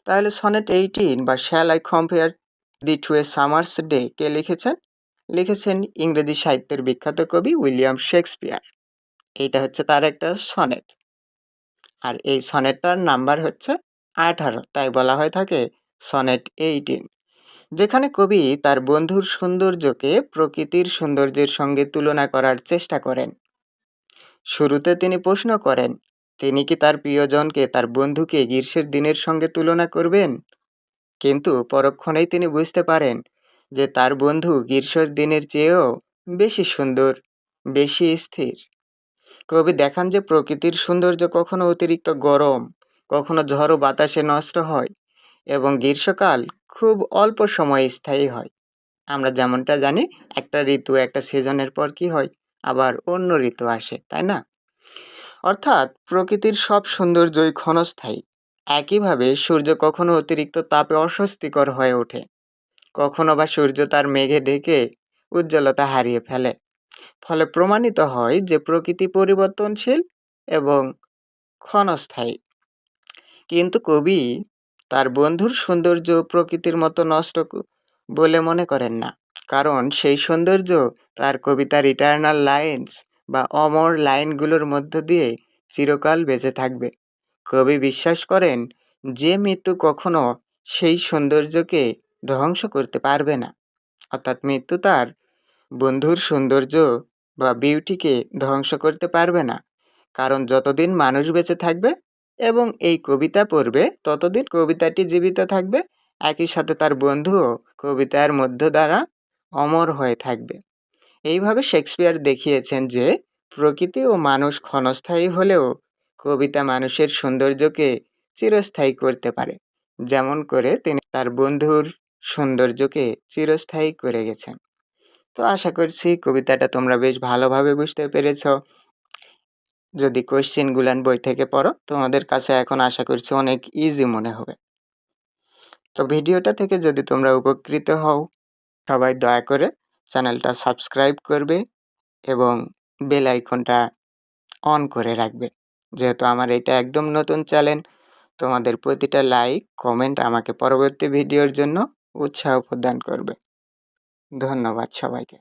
তাহলে সনেট 18 বা shall I compare thee to a summer's day কে লিখেছেন? লিখেছেন ইংরেজি সাহিত্যের বিখ্যাত কবি উইলিয়াম শেক্সপিয়ার। এইটা হচ্ছে তার একটা সনেট। আর এই সনেটটার নাম্বার হচ্ছে 18, তাই বলা হয়ে থাকে সনেট 18, যেখানে কবি তার বন্ধুর সৌন্দর্যকে প্রকৃতির সৌন্দর্যের সঙ্গে তুলনা করার চেষ্টা করেন। শুরুতে তিনি প্রশ্ন করেন, তিনি কি তার প্রিয়জনকে, তার বন্ধুকে গ্রীষ্মের দিনের সঙ্গে তুলনা করবেন? কিন্তু পরক্ষণেই তিনি বুঝতে পারেন যে তার বন্ধু গ্রীষ্মের দিনের চেয়েও বেশি সুন্দর, বেশি স্থির। কবি দেখান যে প্রকৃতির সৌন্দর্য কখনো অতিরিক্ত গরম, কখনো ঝড়ো বাতাসে নষ্ট হয়, এবং গ্রীষ্মকাল খুব অল্প সময় স্থায়ী হয়। আমরা যেমনটা জানি, একটা ঋতু, একটা সিজনের পর কি হয়, আবার অন্য ঋতু আসে, তাই না? অর্থাৎ প্রকৃতির সব সৌন্দর্যই ক্ষণস্থায়ী। একইভাবে সূর্য কখনো অতিরিক্ত তাপে অস্বস্তিকর হয়ে ওঠে, কখনো বা সূর্য তার মেঘে ঢেকে উজ্জ্বলতা হারিয়ে ফেলে। ফলে প্রমাণিত হয় যে প্রকৃতি পরিবর্তনশীল এবং ক্ষণস্থায়ী। কিন্তু কবি তার বন্ধুর সৌন্দর্য প্রকৃতির মতো নষ্ট বলে মনে করেন না, কারণ সেই সৌন্দর্য তার কবিতার ইটার্নাল লাইন্স বা অমর লাইনগুলোর মধ্য দিয়ে চিরকাল বেঁচে থাকবে। কবি বিশ্বাস করেন যে মৃত্যু কখনো সেই সৌন্দর্যকে ধ্বংস করতে পারবে না। অর্থাৎ মৃত্যু তার বন্ধুর সৌন্দর্য বা বিউটিকে ধ্বংস করতে পারবে না, কারণ যতদিন মানুষ বেঁচে থাকবে এবং এই কবিতা পড়বে, ততদিন কবিতাটি জীবিত থাকবে। একই সাথে তার বন্ধুও কবিতার মধ্য দ্বারা অমর হয়ে থাকবে। এইভাবে শেক্সপিয়ার দেখিয়েছেন যে প্রকৃতি ও মানুষ ক্ষণস্থায়ী হলেও কবিতা মানুষের সৌন্দর্যকে চিরস্থায়ী করতে পারে, যেমন করে তিনি তার বন্ধুর সৌন্দর্যকে চিরস্থায়ী করে গেছেন। তো আশা করছি কবিতাটা তোমরা বেশ ভালোভাবে বুঝতে পেরেছ। যদি কোশ্চেনগুলান বই থেকে পড়ো, তোমাদের কাছে এখন আশা করছি অনেক ইজি মনে হবে। তো ভিডিওটা থেকে যদি তোমরা উপকৃত হও, সবাই দয়া করে চ্যানেলটা সাবস্ক্রাইব করবে এবং বেল আইকনটা অন করে রাখবে। যেহেতু আমার এটা একদম নতুন চ্যানেল, তোমাদের প্রতিটা লাইক, কমেন্ট আমাকে পরবর্তী ভিডিওর জন্য উৎসাহ প্রদান করবে। ধন্যবাদ সবাইকে।